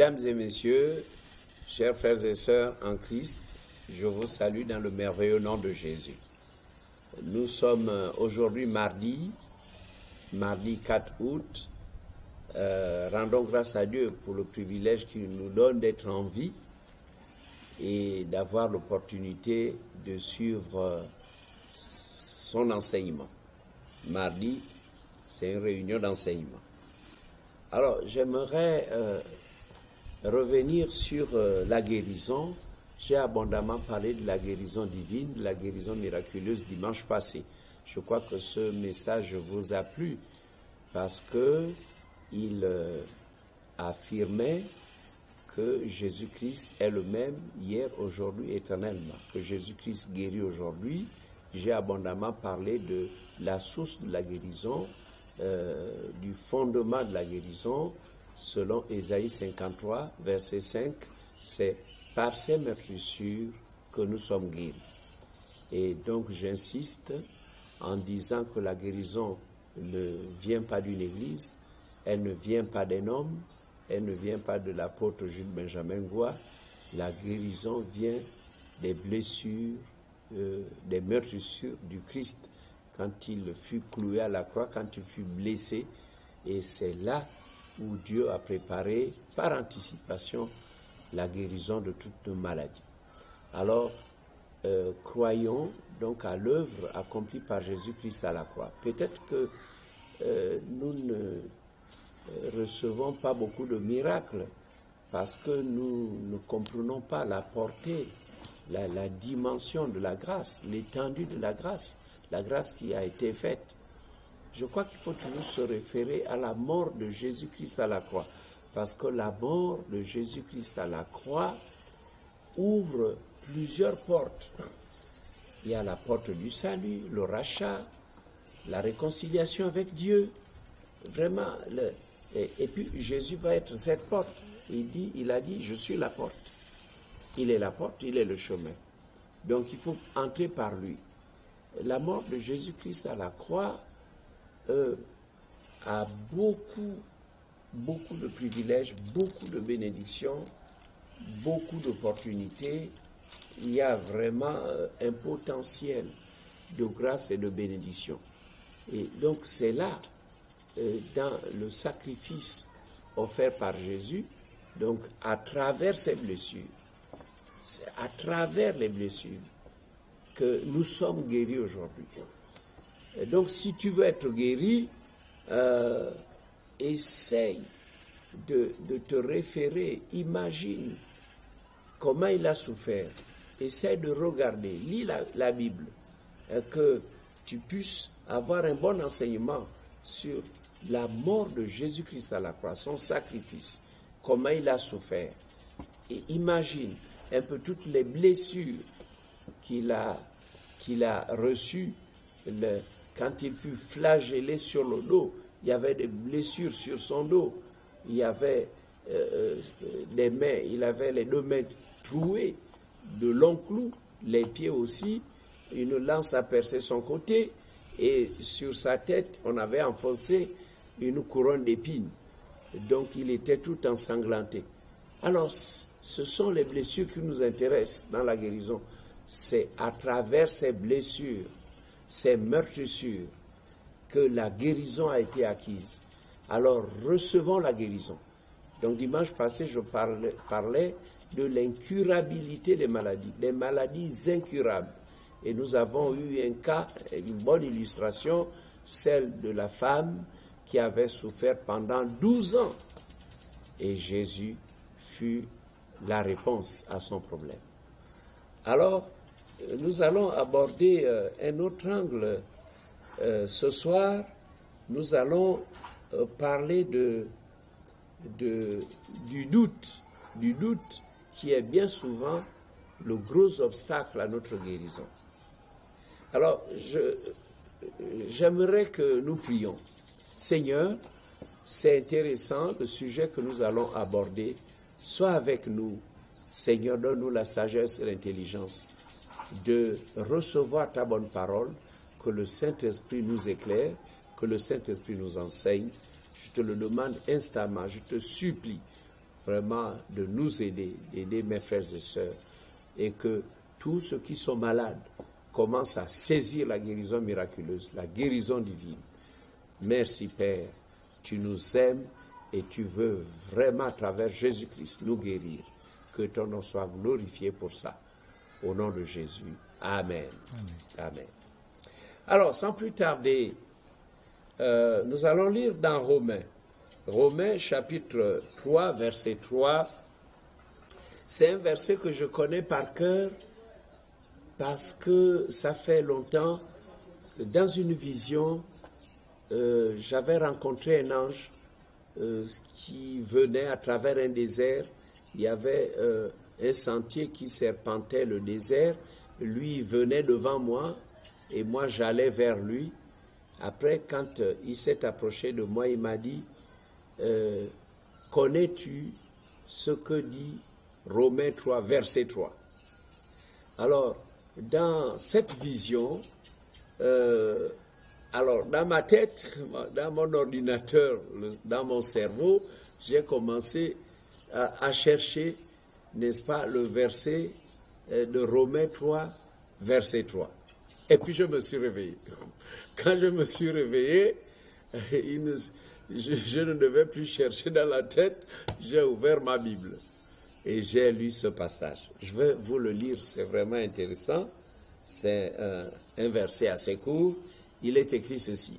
Mesdames et messieurs, chers frères et sœurs en Christ, je vous salue dans le merveilleux nom de Jésus. Nous sommes aujourd'hui mardi 4 août. Rendons grâce à Dieu pour le privilège qu'il nous donne d'être en vie et d'avoir l'opportunité de suivre son enseignement. Mardi, c'est une réunion d'enseignement. Alors, j'aimerais revenir sur la guérison. J'ai abondamment parlé de la guérison divine, de la guérison miraculeuse dimanche passé. Je crois que ce message vous a plu parce qu'il affirmait que Jésus-Christ est le même hier, aujourd'hui, éternellement. Que Jésus-Christ guérit aujourd'hui. J'ai abondamment parlé de la source de la guérison, du fondement de la guérison, selon Ésaïe 53, verset 5, c'est par ces meurtrissures que nous sommes guéris. Et donc j'insiste en disant que la guérison ne vient pas d'une église, elle ne vient pas d'un homme, elle ne vient pas de l'apôtre Jules Benjamin Goua. La guérison vient des blessures, des meurtrissures du Christ quand il fut cloué à la croix, quand il fut blessé. Et c'est là où Dieu a préparé par anticipation la guérison de toutes nos maladies. Alors, croyons donc à l'œuvre accomplie par Jésus-Christ à la croix. Peut-être que nous ne recevons pas beaucoup de miracles parce que nous ne comprenons pas la portée, la dimension de la grâce, l'étendue de la grâce qui a été faite. Je crois qu'il faut toujours se référer à la mort de Jésus-Christ à la croix, parce que la mort de Jésus-Christ à la croix ouvre plusieurs portes. Il y a la porte du salut, le rachat, la réconciliation avec Dieu. Vraiment, et puis Jésus va être cette porte. Il a dit, je suis la porte. Il est la porte, il est le chemin. Donc il faut entrer par lui. La mort de Jésus-Christ à la croix a beaucoup de privilèges, beaucoup de bénédictions, beaucoup d'opportunités. Il y a vraiment un potentiel de grâce et de bénédiction. Et donc c'est là, dans le sacrifice offert par Jésus, donc à travers ces blessures, c'est à travers les blessures que nous sommes guéris aujourd'hui. Et donc si tu veux être guéri, essaye de te référer, imagine comment il a souffert, essaye de regarder, lis la Bible, que tu puisses avoir un bon enseignement sur la mort de Jésus-Christ à la croix, son sacrifice, comment il a souffert, et imagine un peu toutes les blessures qu'il a reçues quand il fut flagellé sur le dos. Il y avait des blessures sur son dos, il y avait des mains, il avait les 2 mains trouées de longs clous, les pieds aussi, une lance a percé son côté et sur sa tête on avait enfoncé une couronne d'épines, donc il était tout ensanglanté. Alors ce sont les blessures qui nous intéressent dans la guérison, c'est à travers ces blessures, ces meurtrissures, que la guérison a été acquise. Alors, recevons la guérison. Donc, dimanche passé, je parlais de l'incurabilité des maladies incurables. Et nous avons eu un cas, une bonne illustration, celle de la femme qui avait souffert pendant 12 ans. Et Jésus fut la réponse à son problème. Alors, nous allons aborder un autre angle. Ce soir, nous allons parler du doute qui est bien souvent le gros obstacle à notre guérison. Alors, j'aimerais que nous prions. Seigneur, c'est intéressant le sujet que nous allons aborder. Sois avec nous. Seigneur, donne-nous la sagesse et l'intelligence de recevoir ta bonne parole, que le Saint-Esprit nous éclaire, que le Saint-Esprit nous enseigne. Je te le demande instamment, je te supplie, vraiment de nous aider, d'aider mes frères et sœurs, et que tous ceux qui sont malades commencent à saisir la guérison miraculeuse, la guérison divine. Merci Père, tu nous aimes et tu veux vraiment à travers Jésus-Christ nous guérir. Que ton nom soit glorifié pour ça. Au nom de Jésus. Amen. Amen. Alors, sans plus tarder, nous allons lire dans Romains. Romains chapitre 3, verset 3. C'est un verset que je connais par cœur parce que ça fait longtemps que dans une vision, j'avais rencontré un ange qui venait à travers un désert. Il y avait un sentier qui serpentait le désert. Lui, il venait devant moi et moi, j'allais vers lui. Après, quand il s'est approché de moi, il m'a dit, connais-tu ce que dit Romains 3, verset 3? Alors, dans cette vision, alors dans ma tête, dans mon ordinateur, dans mon cerveau, j'ai commencé à chercher, n'est-ce pas, le verset de Romains 3, verset 3. Et puis je me suis réveillé. Quand je me suis réveillé, je ne devais plus chercher dans la tête, j'ai ouvert ma Bible et j'ai lu ce passage. Je vais vous le lire, c'est vraiment intéressant. C'est un verset assez court. Il est écrit ceci.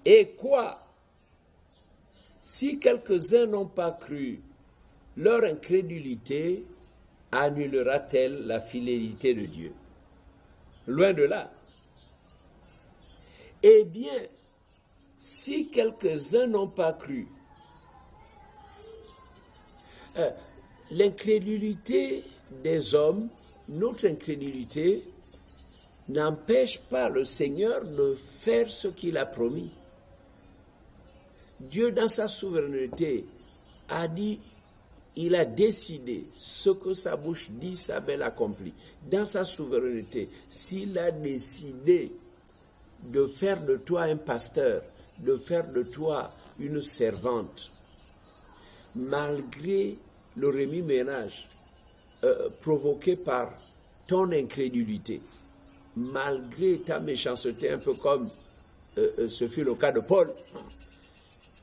Et quoi? Si quelques-uns n'ont pas cru, leur incrédulité annulera-t-elle la fidélité de Dieu? Loin de là. Eh bien, si quelques-uns n'ont pas cru, l'incrédulité des hommes, notre incrédulité, n'empêche pas le Seigneur de faire ce qu'il a promis. Dieu, dans sa souveraineté, a dit, il a décidé ce que sa bouche dit, sa main l'accomplit. Dans sa souveraineté, s'il a décidé de faire de toi un pasteur, de faire de toi une servante, malgré le remue-ménage provoqué par ton incrédulité, malgré ta méchanceté, un peu comme ce fut le cas de Paul,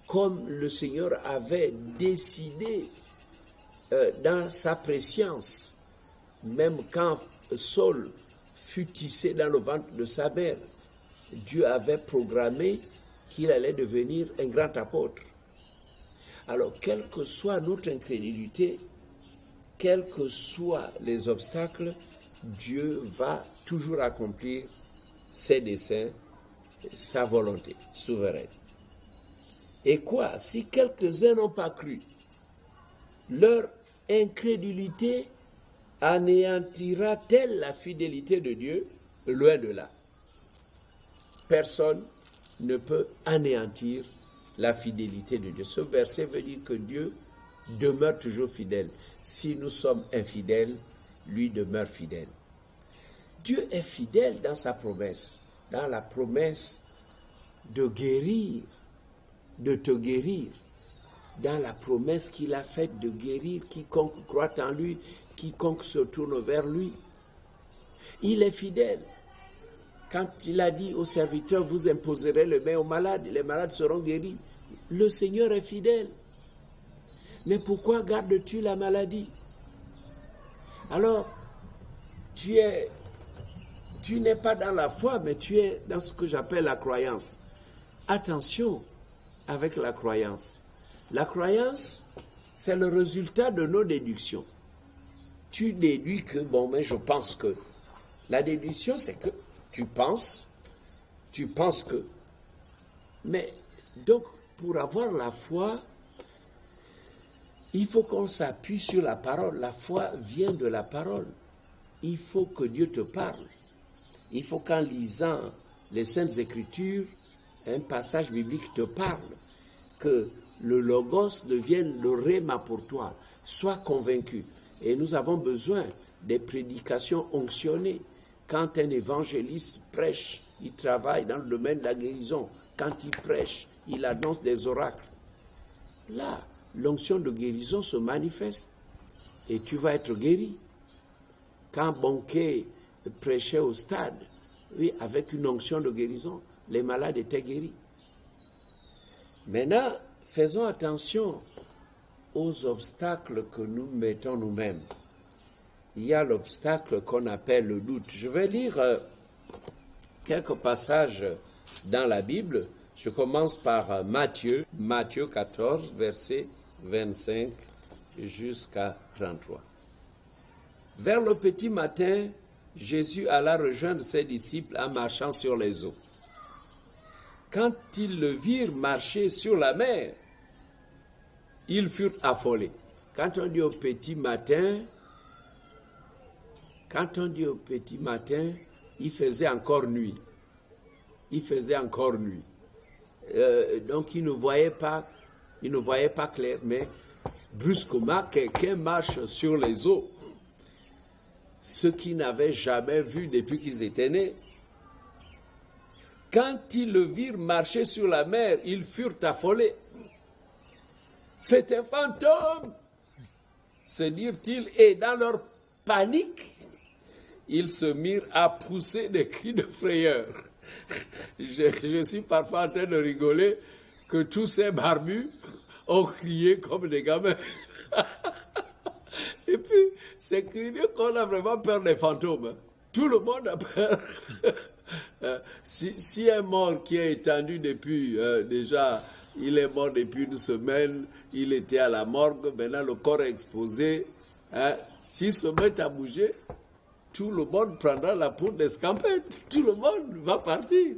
comme le Seigneur avait décidé dans sa préscience, même quand Saul fut tissé dans le ventre de sa mère, Dieu avait programmé qu'il allait devenir un grand apôtre. Alors, quelle que soit notre incrédulité, quels que soient les obstacles, Dieu va toujours accomplir ses desseins, sa volonté souveraine. Et quoi? Si quelques-uns n'ont pas cru, leur incrédulité anéantira-t-elle la fidélité de Dieu? Loin de là. Personne ne peut anéantir la fidélité de Dieu. Ce verset veut dire que Dieu demeure toujours fidèle. Si nous sommes infidèles, lui demeure fidèle. Dieu est fidèle dans sa promesse, dans la promesse de guérir, de te guérir, dans la promesse qu'il a faite de guérir quiconque croit en lui, quiconque se tourne vers lui. Il est fidèle. Quand il a dit aux serviteurs, vous imposerez les mains aux malades, les malades seront guéris. Le Seigneur est fidèle. Mais pourquoi gardes-tu la maladie? Alors, tu n'es pas dans la foi, mais tu es dans ce que j'appelle la croyance. Attention avec la croyance. La croyance, c'est le résultat de nos déductions. Tu déduis que, mais je pense que. La déduction, c'est que tu penses que. Mais donc, pour avoir la foi, il faut qu'on s'appuie sur la parole. La foi vient de la parole. Il faut que Dieu te parle. Il faut qu'en lisant les Saintes Écritures, un passage biblique te parle, que le logos devienne le réma pour toi. Sois convaincu. Et nous avons besoin des prédications onctionnées. Quand un évangéliste prêche, il travaille dans le domaine de la guérison. Quand il prêche, il annonce des oracles. Là, l'onction de guérison se manifeste et tu vas être guéri. Quand Bonquet prêchait au stade, oui, avec une onction de guérison, les malades étaient guéris. Maintenant, faisons attention aux obstacles que nous mettons nous-mêmes. Il y a l'obstacle qu'on appelle le doute. Je vais lire quelques passages dans la Bible. Je commence par Matthieu 14, versets 25 jusqu'à 33. Vers le petit matin, Jésus alla rejoindre ses disciples en marchant sur les eaux. Quand ils le virent marcher sur la mer, ils furent affolés. Quand on dit au petit matin, il faisait encore nuit. Donc ils ne voyaient pas clair, mais brusquement, quelqu'un marche sur les eaux. Ceux qui n'avaient jamais vu depuis qu'ils étaient nés. Quand ils le virent marcher sur la mer, ils furent affolés. C'est un fantôme, se dirent-ils, et dans leur panique, ils se mirent à pousser des cris de frayeur. Je suis parfois en train de rigoler que tous ces barbus ont crié comme des gamins. Et puis, c'est curieux qu'on a vraiment peur des fantômes. Tout le monde a peur. Si un mort qui est étendu depuis, déjà, il est mort depuis une semaine, il était à la morgue, maintenant le corps est exposé. S'il se met à bouger, tout le monde prendra la poudre d'escampette. Tout le monde va partir.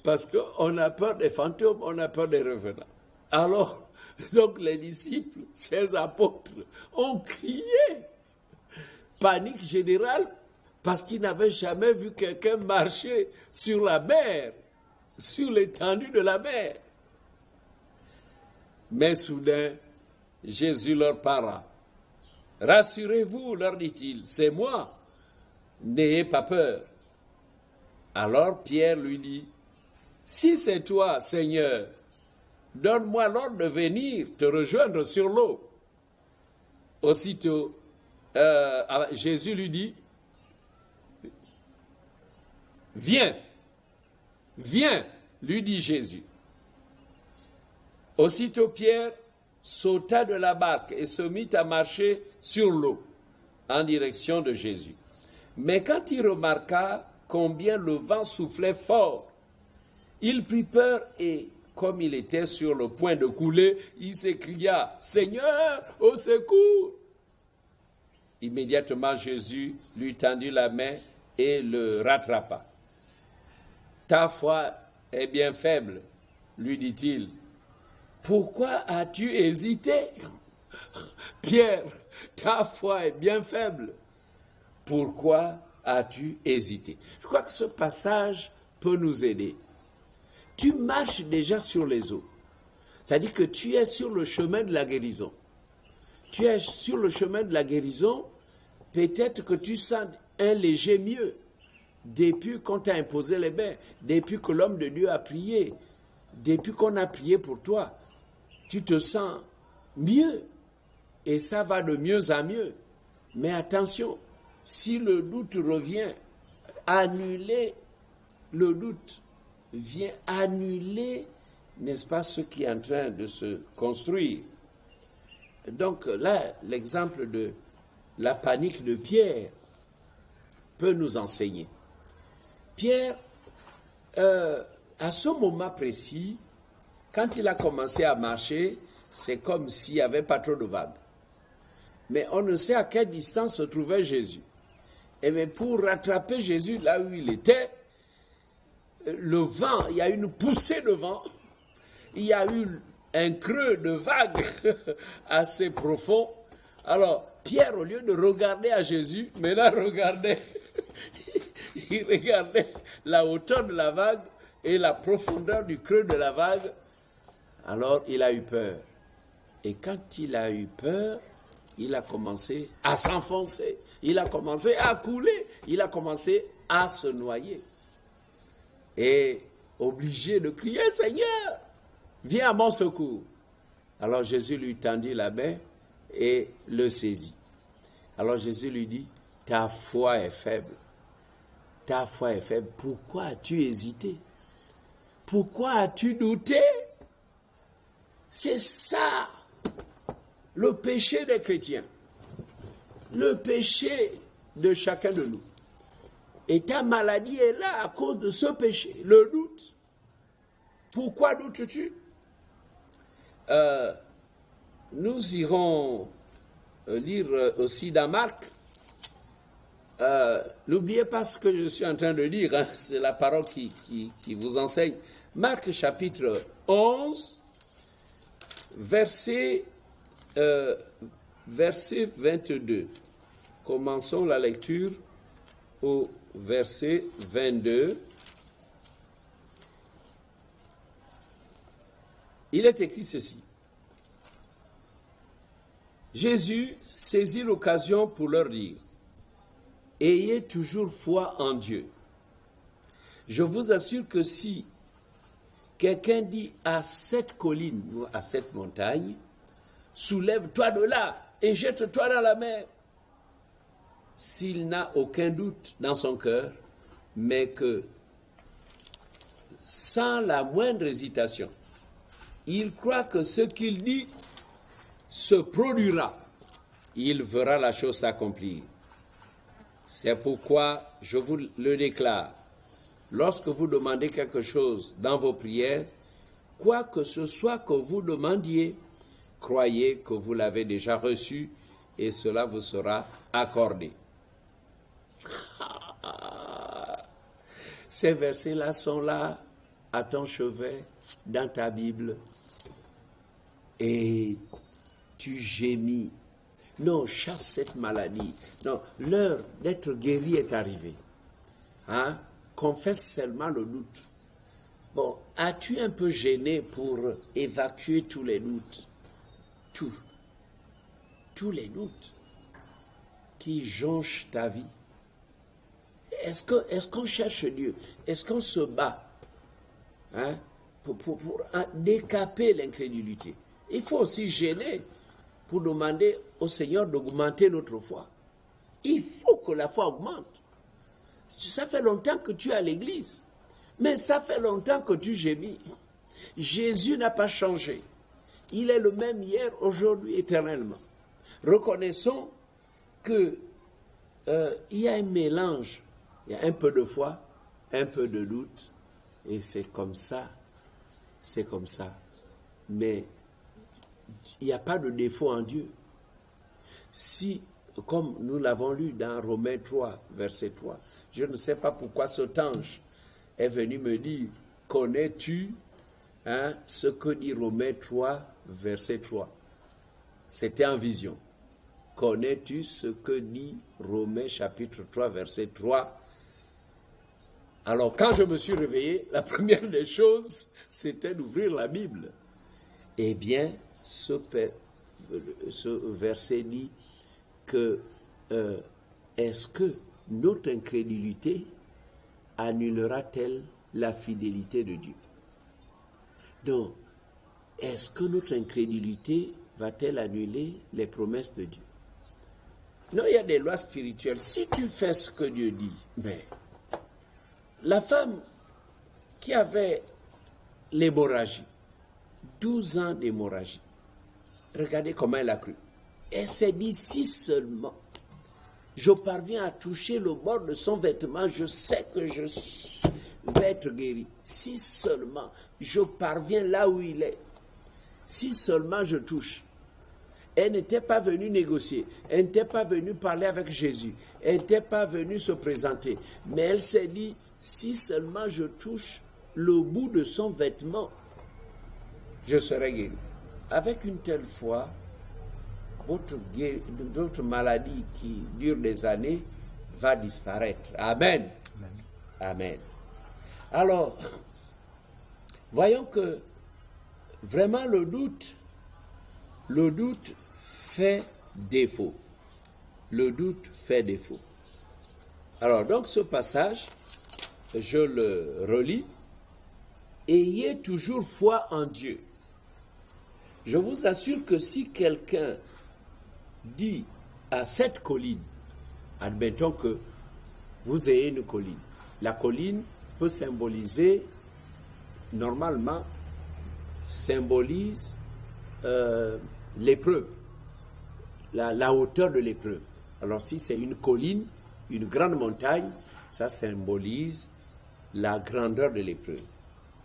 Parce qu'on a peur des fantômes, on a peur des revenants. Alors, donc les disciples, ces apôtres, ont crié. Panique générale, parce qu'ils n'avaient jamais vu quelqu'un marcher sur la mer, sur l'étendue de la mer. Mais soudain, Jésus leur parla. « Rassurez-vous, leur dit-il, c'est moi. N'ayez pas peur. » Alors Pierre lui dit, « Si c'est toi, Seigneur, donne-moi l'ordre de venir te rejoindre sur l'eau. » Aussitôt, Jésus lui dit, « Viens, lui dit Jésus. » Aussitôt Pierre sauta de la barque et se mit à marcher sur l'eau en direction de Jésus. Mais quand il remarqua combien le vent soufflait fort, il prit peur et, comme il était sur le point de couler, il s'écria « Seigneur, au secours !» Immédiatement Jésus lui tendit la main et le rattrapa. « Ta foi est bien faible, lui dit-il. Pourquoi as-tu hésité? Pierre, ta foi est bien faible. Pourquoi as-tu hésité? Je crois que ce passage peut nous aider. Tu marches déjà sur les eaux. C'est-à-dire que tu es sur le chemin de la guérison. Tu es sur le chemin de la guérison, peut-être que tu sens un léger mieux depuis qu'on t'a imposé les mains, depuis que l'homme de Dieu a prié, depuis qu'on a prié pour toi. Tu te sens mieux et ça va de mieux en mieux. Mais attention, si le doute revient, annuler le doute, vient annuler, n'est-ce pas, ce qui est en train de se construire. Donc là, l'exemple de la panique de Pierre peut nous enseigner. Pierre, à ce moment précis, quand il a commencé à marcher, c'est comme s'il n'y avait pas trop de vagues. Mais on ne sait à quelle distance se trouvait Jésus. Et bien pour rattraper Jésus là où il était, le vent, il y a eu une poussée de vent, il y a eu un creux de vagues assez profond. Alors, Pierre, au lieu de regarder à Jésus, maintenant il regardait la hauteur de la vague et la profondeur du creux de la vague. Alors, il a eu peur. Et quand il a eu peur, il a commencé à s'enfoncer. Il a commencé à couler. Il a commencé à se noyer. Et obligé de crier, Seigneur, viens à mon secours. Alors Jésus lui tendit la main et le saisit. Alors Jésus lui dit, ta foi est faible. Ta foi est faible. Pourquoi as-tu hésité? Pourquoi as-tu douté? C'est ça, le péché des chrétiens. Le péché de chacun de nous. Et ta maladie est là à cause de ce péché, le doute. Pourquoi doutes-tu? Nous irons lire aussi dans Marc. N'oubliez pas ce que je suis en train de lire, hein, c'est la parole qui vous enseigne. Marc chapitre 11, verset 22. Commençons la lecture au verset 22. Il est écrit ceci. Jésus saisit l'occasion pour leur dire, « Ayez toujours foi en Dieu. Je vous assure que si quelqu'un dit à cette colline ou à cette montagne, « Soulève-toi de là et jette-toi dans la mer », s'il n'a aucun doute dans son cœur, mais que sans la moindre hésitation, il croit que ce qu'il dit se produira, il verra la chose s'accomplir. C'est pourquoi je vous le déclare, lorsque vous demandez quelque chose dans vos prières, quoi que ce soit que vous demandiez, croyez que vous l'avez déjà reçu et cela vous sera accordé. Ces versets-là sont là à ton chevet, dans ta Bible, et tu gémis. Non, chasse cette maladie. Non, l'heure d'être guéri est arrivée. Hein? Confesse seulement le doute. Bon, as-tu un peu gêné pour évacuer tous les doutes? Tous les doutes qui jonchent ta vie. Est-ce qu'on cherche Dieu? Est-ce qu'on se bat pour décaper l'incrédulité? Il faut aussi gêner pour demander au Seigneur d'augmenter notre foi. Il faut que la foi augmente. Ça fait longtemps que tu es à l'église, mais ça fait longtemps que tu gémis. Jésus n'a pas changé. Il est le même hier, aujourd'hui, éternellement. Reconnaissons qu'il y a un mélange. Il y a un peu de foi, un peu de doute, et c'est comme ça. Mais il n'y a pas de défaut en Dieu. Si, comme nous l'avons lu dans Romains 3, verset 3, je ne sais pas pourquoi cet ange est venu me dire, connais-tu ce que dit Romains 3, verset 3? C'était en vision. Connais-tu ce que dit Romains chapitre 3, verset 3? Alors, quand je me suis réveillé, la première des choses, c'était d'ouvrir la Bible. Eh bien, ce verset dit que est-ce que notre incrédulité annulera-t-elle la fidélité de Dieu? Donc, est-ce que notre incrédulité va-t-elle annuler les promesses de Dieu? Non, il y a des lois spirituelles. Si tu fais ce que Dieu dit, mais la femme qui avait l'hémorragie, 12 ans d'hémorragie, regardez comment elle a cru. Elle s'est dit, si seulement je parviens à toucher le bord de son vêtement, je sais que je vais être guéri. Si seulement je parviens là où il est, si seulement je touche. Elle n'était pas venue négocier, elle n'était pas venue parler avec Jésus, elle n'était pas venue se présenter, mais elle s'est dit, si seulement je touche le bout de son vêtement, je serai guéri. Avec une telle foi, votre maladie qui dure des années va disparaître. Amen. Amen. Alors, voyons que vraiment le doute fait défaut. Le doute fait défaut. Alors, donc ce passage, je le relis. Ayez toujours foi en Dieu. Je vous assure que si quelqu'un dit à cette colline, admettons que vous ayez une colline, la colline peut symboliser, normalement, symbolise l'épreuve, la hauteur de l'épreuve. Alors si c'est une colline, une grande montagne, ça symbolise la grandeur de l'épreuve,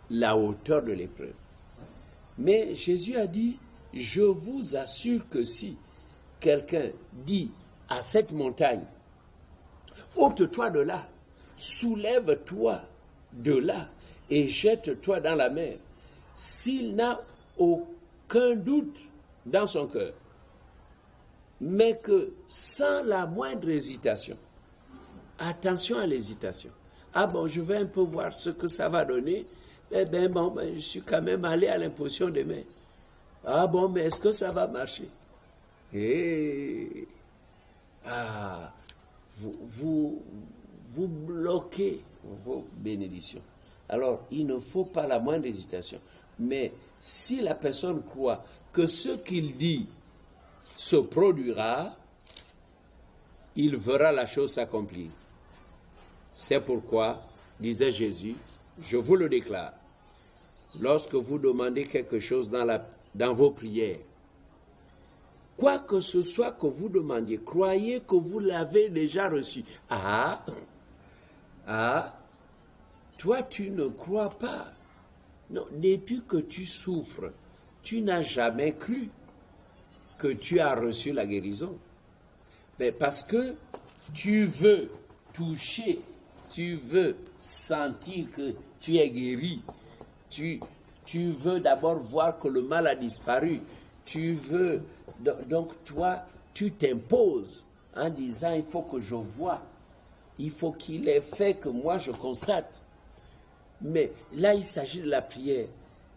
la hauteur de l'épreuve. Mais Jésus a dit, je vous assure que si quelqu'un dit à cette montagne, ôte-toi de là, soulève-toi de là et jette-toi dans la mer, s'il n'a aucun doute dans son cœur, mais que sans la moindre hésitation, attention à l'hésitation. Ah bon, je vais un peu voir ce que ça va donner. Eh bien, bon, je suis quand même allé à l'imposition des mains. Ah bon, mais est-ce que ça va marcher? Vous bloquez vos bénédictions. Alors, il ne faut pas la moindre hésitation. Mais si la personne croit que ce qu'il dit se produira, il verra la chose s'accomplir. C'est pourquoi, disait Jésus, je vous le déclare, lorsque vous demandez quelque chose dans vos prières, quoi que ce soit que vous demandiez, croyez que vous l'avez déjà reçu. Toi tu ne crois pas. Non, depuis que tu souffres, tu n'as jamais cru que tu as reçu la guérison. Mais parce que tu veux toucher, tu veux sentir que tu es guéri, tu veux d'abord voir que le mal a disparu, donc toi, tu t'imposes en disant, il faut que je voie, il faut qu'il ait fait que moi je constate. Mais là, il s'agit de la prière.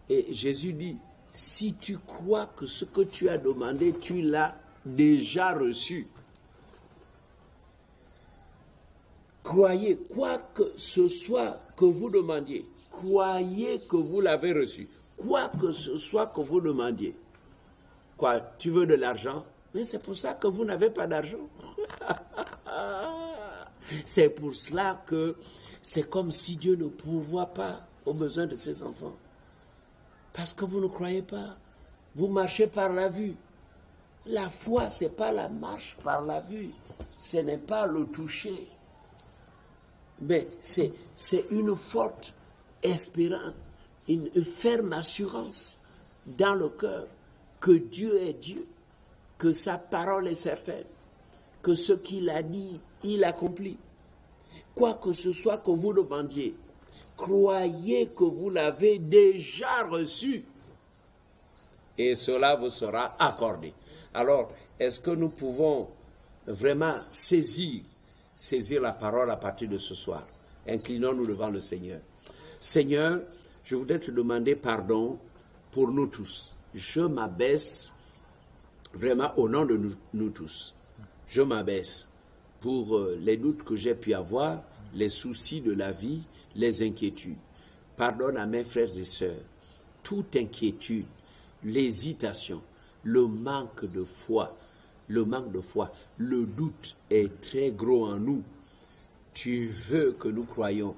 Et Jésus dit, si tu crois que ce que tu as demandé, tu l'as déjà reçu. Croyez, quoi que ce soit que vous demandiez, croyez que vous l'avez reçu. Quoi que ce soit que vous demandiez. Quoi, tu veux de l'argent? Mais c'est pour ça que vous n'avez pas d'argent. C'est pour cela que c'est comme si Dieu ne pourvoit pas aux besoins de ses enfants. Parce que vous ne croyez pas. Vous marchez par la vue. La foi, ce n'est pas la marche par la vue. Ce n'est pas le toucher. Mais c'est une forte espérance, une ferme assurance dans le cœur que Dieu est Dieu, que sa parole est certaine, que ce qu'il a dit, il accomplit. Quoi que ce soit que vous demandiez, croyez que vous l'avez déjà reçu et cela vous sera accordé. Alors, est-ce que nous pouvons vraiment saisir la parole à partir de ce soir? Inclinons-nous devant le Seigneur. Seigneur, je voudrais te demander pardon pour nous tous. Je m'abaisse vraiment au nom de nous tous. Je m'abaisse pour les doutes que j'ai pu avoir, les soucis de la vie, les inquiétudes. Pardonne à mes frères et sœurs toute inquiétude, l'hésitation, le manque de foi. Le doute est très gros en nous. Tu veux que nous croyions.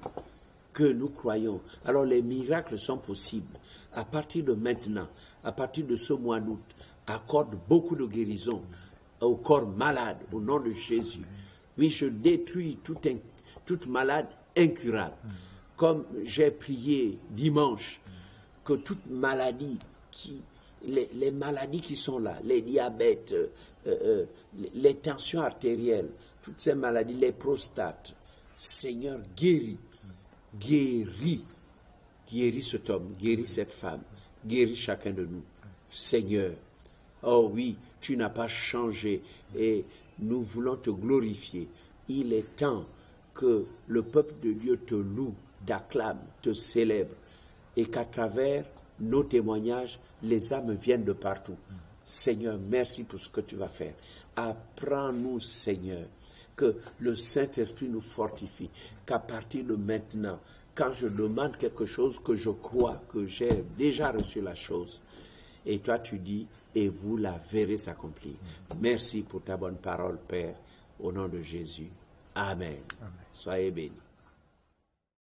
Alors les miracles sont possibles. À partir de maintenant, à partir de ce mois d'août, accorde beaucoup de guérison au corps malade, au nom de Jésus. Oui, je détruis toute malade incurable. Comme j'ai prié dimanche, que toute maladie, les maladies qui sont là, les diabètes, les tensions artérielles, toutes ces maladies, les prostates, Seigneur, guéris cet homme, guéris cette femme, guéris chacun de nous. Seigneur, oh oui, tu n'as pas changé et nous voulons te glorifier. Il est temps que le peuple de Dieu te loue, t'acclame, te célèbre et qu'à travers nos témoignages, les âmes viennent de partout. Seigneur, merci pour ce que tu vas faire. Apprends-nous, Seigneur, que le Saint-Esprit nous fortifie, qu'à partir de maintenant, quand je demande quelque chose que je crois que j'ai déjà reçu la chose, Et toi, tu dis, et vous la verrez s'accomplir. Merci pour ta bonne parole, Père, au nom de Jésus. Amen. Soyez bénis.